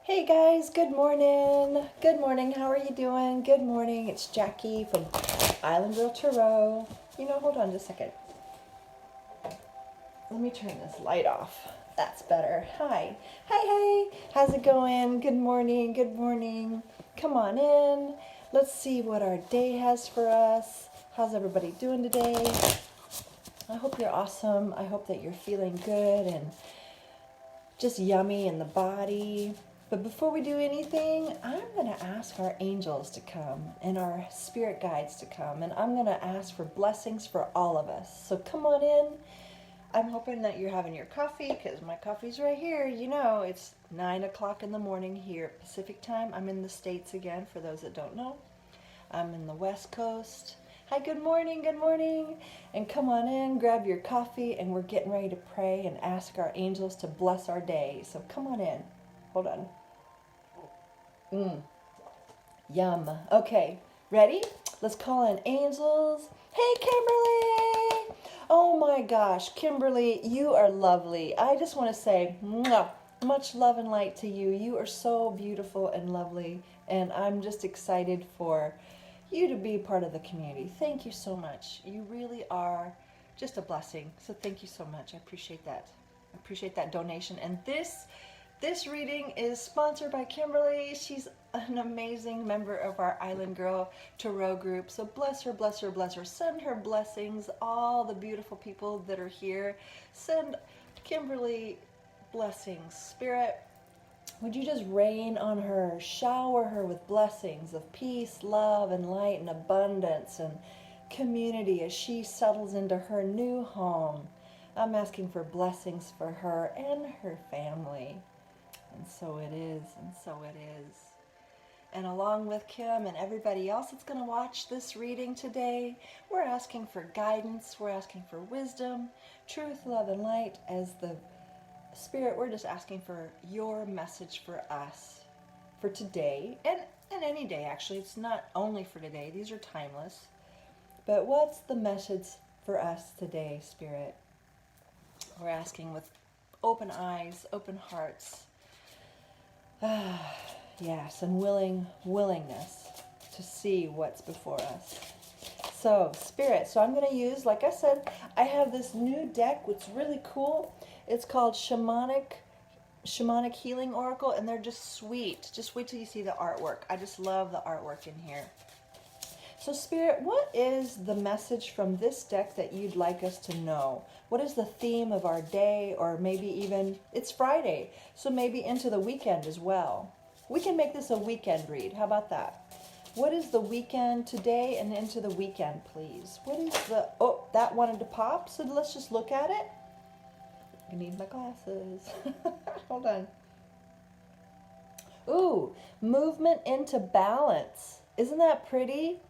Hey guys, good morning. Good morning. How are you doing? Good morning. It's Jackie from Island Girl Tarot. Hold on just a second. Let me turn this light off. That's better. Hi. Hey. How's it going? Good morning. Good morning. Come on in. Let's see what our day has for us. How's everybody doing today? I hope you're awesome. I hope that you're feeling good and just yummy in the body. But before we do anything, I'm going to ask our angels to come and our spirit guides to come. And I'm going to ask for blessings for all of us. So come on in. I'm hoping that you're having your coffee because my coffee's right here. It's 9 o'clock in the morning here Pacific time. I'm in the States again, for those that don't know. I'm in the West Coast. Hi, good morning, good morning. And come on in, grab your coffee, and we're getting ready to pray and ask our angels to bless our day. So come on in. Hold on. Yum. Okay, ready? Let's call in angels. Hey, Kimberly! Oh my gosh, Kimberly, you are lovely. I just want to say, mwah, much love and light to you. You are so beautiful and lovely, and I'm just excited for you to be part of the community. Thank you so much. You really are just a blessing. So thank you so much. I appreciate that. I appreciate that donation. And this reading is sponsored by Kimberly. She's an amazing member of our Island Girl Tarot group. So bless her, bless her, bless her. Send her blessings, all the beautiful people that are here. Send Kimberly blessings. Spirit, would you just rain on her, shower her with blessings of peace, love, and light, and abundance, and community as she settles into her new home. I'm asking for blessings for her and her family. And so it is, and so it is. And along with Kim and everybody else that's going to watch this reading today, we're asking for guidance, we're asking for wisdom, truth, love, and light. As the Spirit, we're just asking for your message for us, for today, and any day actually. It's not only for today, these are timeless. But what's the message for us today, Spirit? We're asking with open eyes, open hearts. Yes, and willingness to see what's before us. So, Spirit, so I'm going to use, like I said, I have this new deck, which is really cool. It's called Shamanic Healing Oracle, and they're just sweet. Just wait till you see the artwork. I just love the artwork in here. So, Spirit, what is the message from this deck that you'd like us to know? What is the theme of our day, or maybe even, it's Friday, so maybe into the weekend as well. We can make this a weekend read. How about that? What is the weekend today and into the weekend, please? What is the, oh, that wanted to pop, so let's just look at it. I need my glasses. Hold on. Ooh, movement into balance. Isn't that pretty?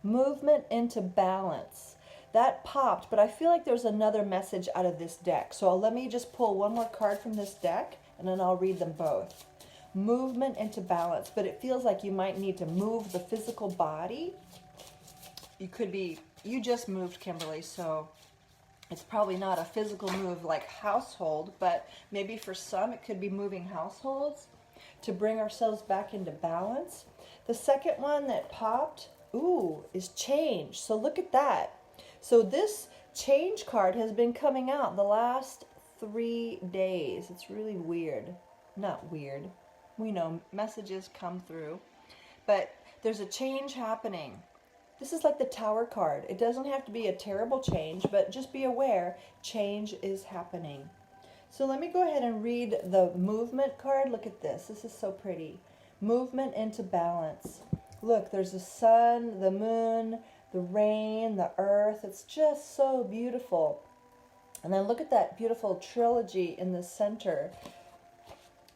Movement into balance. That popped, but I feel like there's another message out of this deck. So let me just pull one more card from this deck, and then I'll read them both. Movement into balance, but it feels like you might need to move the physical body. You just moved, Kimberly, so it's probably not a physical move like household, but maybe for some it could be moving households to bring ourselves back into balance. The second one that popped, ooh, is change. So look at that. So this change card has been coming out the last 3 days. It's really weird. Not weird. We know messages come through, but there's a change happening. This is like the Tower card. It doesn't have to be a terrible change, but just be aware, change is happening. So let me go ahead and read the movement card. Look at this. This is so pretty. Movement into balance. Look, there's the sun, the moon, the rain, the earth. It's just so beautiful. And then look at that beautiful trilogy in the center.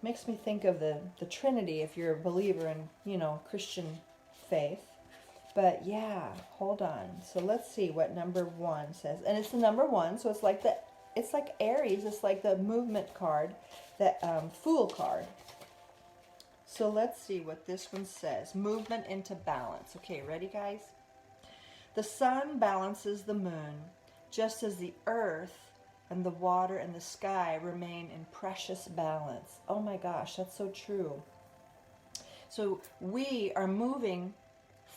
Makes me think of the Trinity if you're a believer in, Christian faith. But yeah, hold on. So let's see what number 1 says. And it's the number 1, so it's like Aries. It's like the movement card, that Fool card. So let's see what this one says. Movement into balance. Okay, ready, guys? The sun balances the moon, just as the earth and the water and the sky remain in precious balance. Oh my gosh, that's so true. So we are moving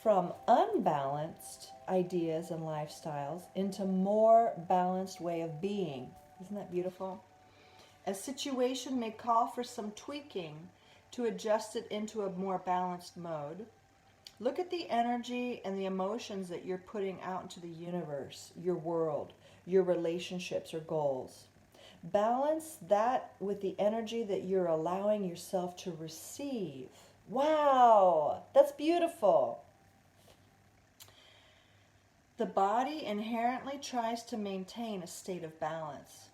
from unbalanced ideas and lifestyles into more balanced way of being. Isn't that beautiful? A situation may call for some tweaking to adjust it into a more balanced mode. Look at the energy and the emotions that you're putting out into the universe, your world, your relationships or goals. Balance that with the energy that you're allowing yourself to receive. Wow, that's beautiful. The body inherently tries to maintain a state of balance.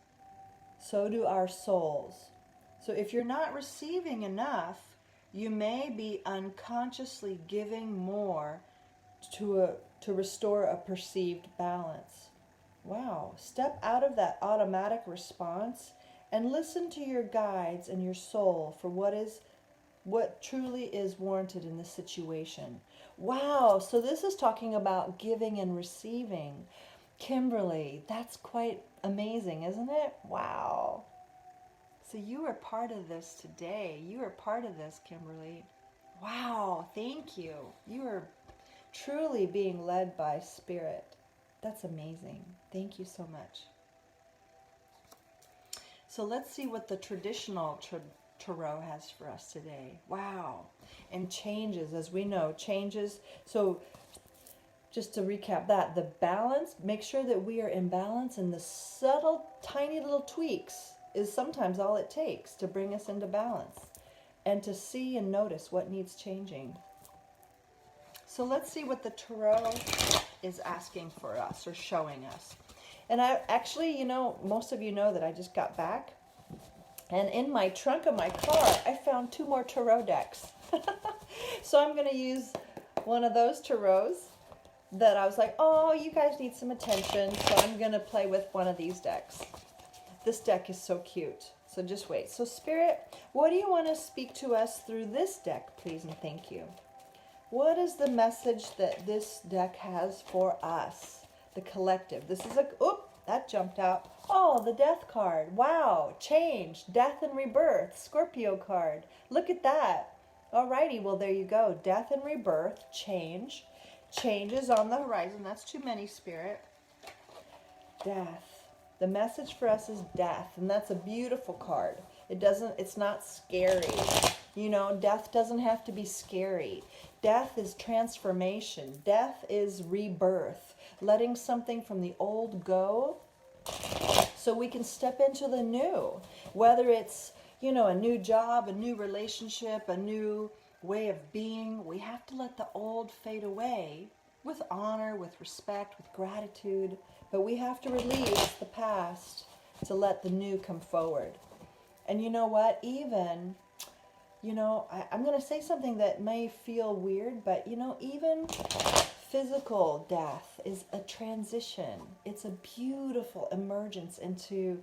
So do our souls. So if you're not receiving enough, you may be unconsciously giving more to restore a perceived balance. Wow. Step out of that automatic response and listen to your guides and your soul for what truly is warranted in this situation. Wow. So this is talking about giving and receiving. Kimberly, that's quite amazing, isn't it? Wow. So you are part of this today. You are part of this, Kimberly. Wow, thank you. You are truly being led by Spirit. That's amazing. Thank you so much. So let's see what the traditional tarot has for us today. Wow. And changes, as we know, changes. So just to recap that, the balance, make sure that we are in balance, and the subtle, tiny little tweaks is sometimes all it takes to bring us into balance and to see and notice what needs changing. So let's see what the tarot is asking for us or showing us. And I actually, most of you know that I just got back. And in my trunk of my car, I found 2 more tarot decks. So I'm going to use one of those tarots that I was like, oh, you guys need some attention. So I'm going to play with one of these decks. This deck is so cute. So just wait. So Spirit, what do you want to speak to us through this deck, please, and thank you. What is the message that this deck has for us, the collective? This is that jumped out. Oh, the Death card. Wow, change, death and rebirth, Scorpio card. Look at that. Alrighty, well, there you go. Death and rebirth, change. Changes on the horizon. That's too many, Spirit. Death. The message for us is death, and that's a beautiful card. It's not scary. Death doesn't have to be scary. Death is transformation. Death is rebirth. Letting something from the old go so we can step into the new. Whether it's, a new job, a new relationship, a new way of being, we have to let the old fade away with honor, with respect, with gratitude. But we have to release the past to let the new come forward. And you know what? Even, I'm going to say something that may feel weird, but, even physical death is a transition. It's a beautiful emergence into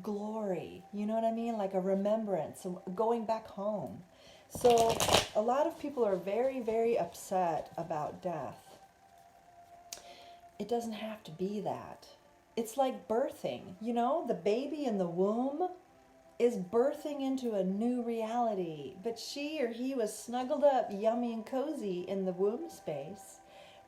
glory. You know what I mean? Like a remembrance, going back home. So a lot of people are very, very upset about death. It doesn't have to be that. It's like birthing. The baby in the womb is birthing into a new reality. But she or he was snuggled up, yummy and cozy in the womb space.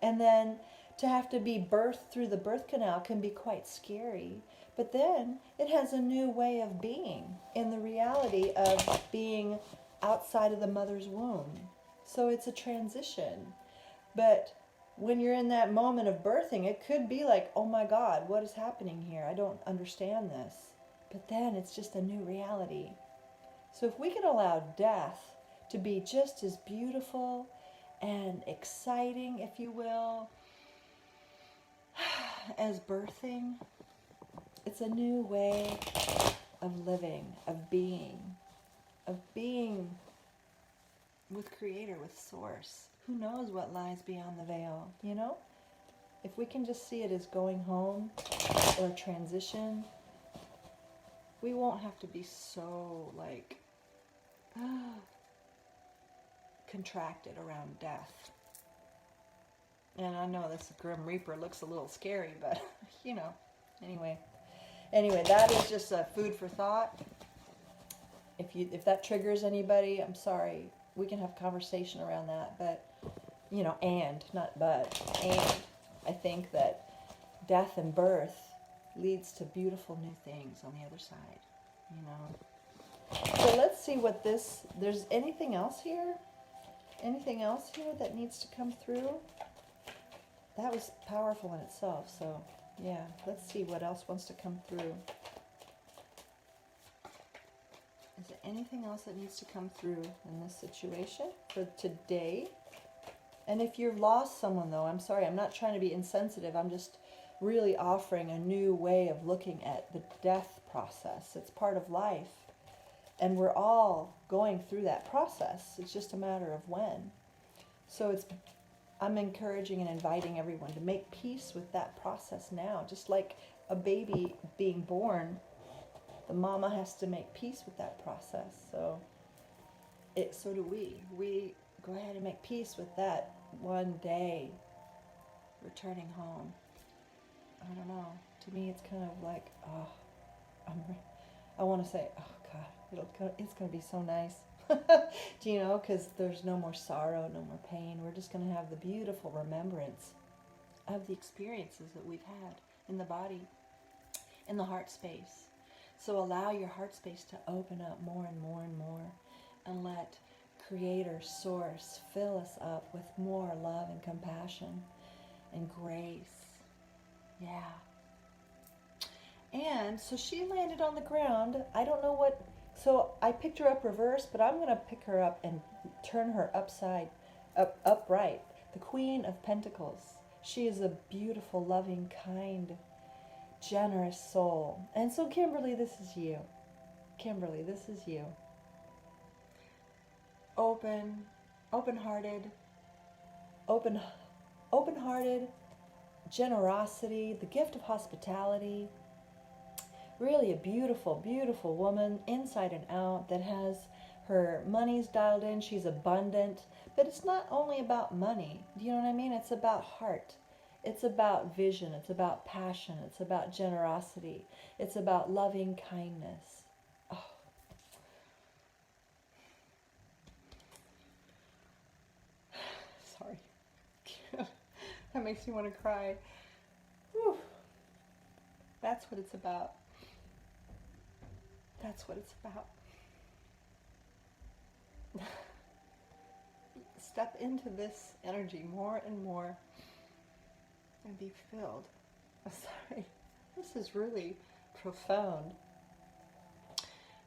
And then to have to be birthed through the birth canal can be quite scary. But then it has a new way of being in the reality of being outside of the mother's womb. So it's a transition. But when you're in that moment of birthing, it could be like, oh my God, what is happening here? I don't understand this. But then it's just a new reality. So if we can allow death to be just as beautiful and exciting, if you will, as birthing, it's a new way of living, of being with Creator, with Source. Who knows what lies beyond the veil, If we can just see it as going home or a transition, we won't have to be so, contracted around death. And I know this Grim Reaper looks a little scary, but, anyway, that is just a food for thought. If that triggers anybody, I'm sorry. we can have conversation around that, but, you know, and, not but, and I think that death and birth leads to beautiful new things on the other side, you know. So let's see what this, there's anything else here? Anything else here that needs to come through? That was powerful in itself, so yeah, let's see what else wants to come through. Is there anything else that needs to come through in this situation for today? And if you've lost someone, though, I'm sorry, I'm not trying to be insensitive. I'm just really offering a new way of looking at the death process. It's part of life. And we're all going through that process. It's just a matter of when. So I'm encouraging and inviting everyone to make peace with that process now. Just like a baby being born, the mama has to make peace with that process. So do we. We go ahead and make peace with that one day returning home. I don't know. To me, it's kind of like, oh, I want to say, oh God, it's going to be so nice. Do you know? Because there's no more sorrow, no more pain. We're just going to have the beautiful remembrance of the experiences that we've had in the body, in the heart space. So allow your heart space to open up more and more and more, and let Creator, Source, fill us up with more love and compassion and grace. Yeah. And so she landed on the ground. I don't know what, so I picked her up reverse, but I'm going to pick her up and turn her upright. The Queen of Pentacles. She is a beautiful, loving, kind, generous soul. And so Kimberly, this is you. Kimberly, this is you. Open-hearted, generosity, the gift of hospitality. Really a beautiful, beautiful woman, inside and out, that has her money's dialed in. She's abundant. But it's not only about money. Do you know what I mean? It's about heart. It's about vision. It's about passion. It's about generosity. It's about loving kindness. Oh. Sorry. That makes me want to cry. Whew. That's what it's about. That's what it's about. Step into this energy more and more and be filled. Oh, sorry, this is really profound.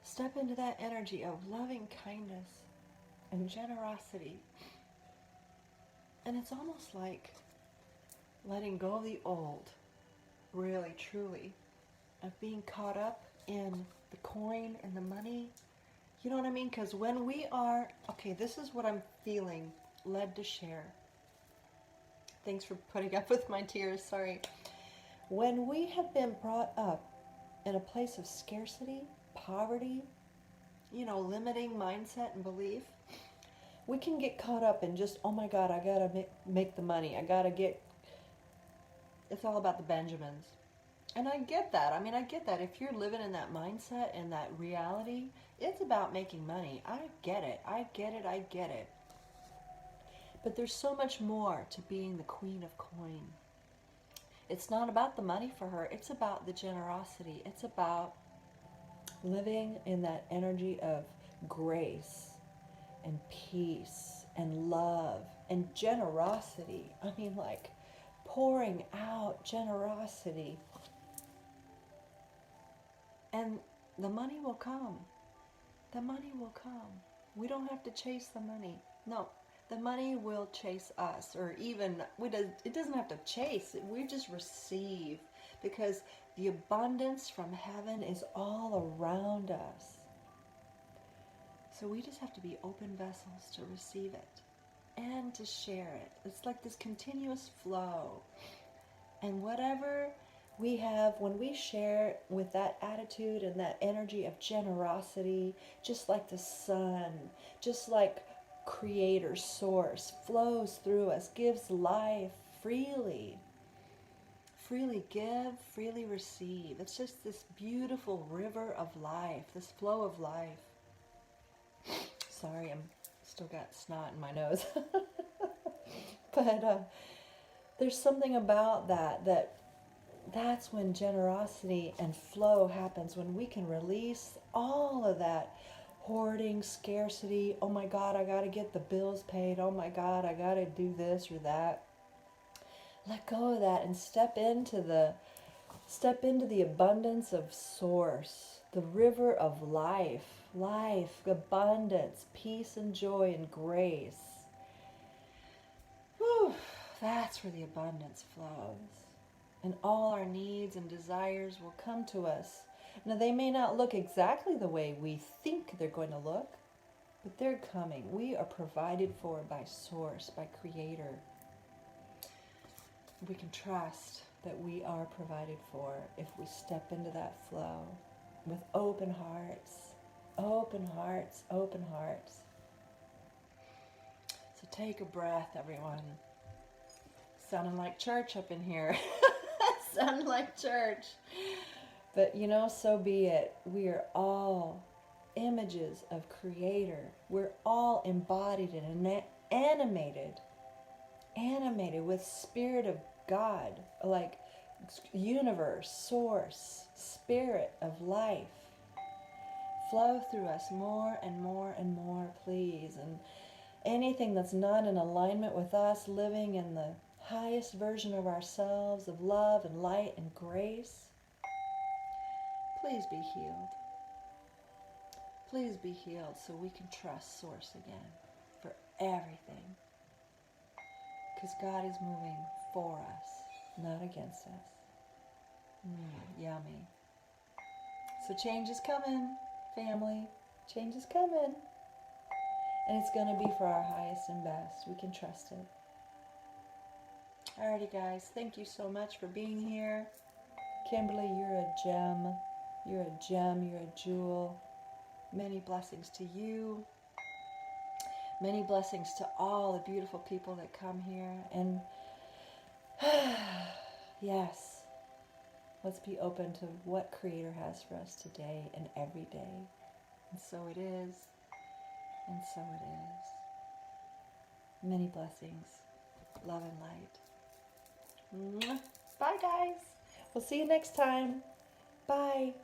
Step into that energy of loving kindness and generosity. And it's almost like letting go of the old, really, truly, of being caught up in the coin and the money. You know what I mean? Because when we are, okay, this is what I'm feeling led to share. Thanks for putting up with my tears, sorry. When we have been brought up in a place of scarcity, poverty, you know, limiting mindset and belief, we can get caught up in just, oh my God, I gotta make the money. I gotta get, it's all about the Benjamins. And I get that. I mean, I get that. If you're living in that mindset and that reality, it's about making money. I get it. I get it. I get it. But there's so much more to being the Queen of Coin. It's not about the money for her. It's about the generosity. It's about living in that energy of grace and peace and love and generosity. I mean, like pouring out generosity. And the money will come. The money will come. We don't have to chase the money. No, the money will chase us. Or even, it doesn't have to chase. We just receive. Because the abundance from heaven is all around us. So we just have to be open vessels to receive it. And to share it. It's like this continuous flow. And whatever we have, when we share with that attitude and that energy of generosity, just like the sun, just like Creator, Source, flows through us, gives life freely. Freely give, freely receive. It's just this beautiful river of life, this flow of life. Sorry, I'm still got snot in my nose. But there's something about that's when generosity and flow happens, when we can release all of that hoarding, scarcity. Oh my God, I got to get the bills paid. Oh my God, I got to do this or that. Let go of that and step into the abundance of source, the river of life, abundance, peace and joy and grace. Whew, that's where the abundance flows. And all our needs and desires will come to us. Now, they may not look exactly the way we think they're going to look, but they're coming. We are provided for by Source, by Creator. We can trust that we are provided for if we step into that flow with open hearts, open hearts, open hearts. So take a breath, everyone. Sounding like church up in here. Sounding like church. But so be it. We are all images of Creator. We're all embodied and animated with Spirit of God, like universe, source, spirit of life. Flow through us more and more and more, please. And anything that's not in alignment with us, living in the highest version of ourselves, of love and light and grace, please be healed. Please be healed so we can trust Source again for everything. Because God is moving for us, not against us. Yummy. So change is coming, family. Change is coming. And it's going to be for our highest and best. We can trust it. Alrighty, guys. Thank you so much for being here. Kimberly, you're a gem. You're a gem. You're a jewel. Many blessings to you. Many blessings to all the beautiful people that come here. And yes, let's be open to what Creator has for us today and every day. And so it is. And so it is. Many blessings. Love and light. Bye, guys. We'll see you next time. Bye.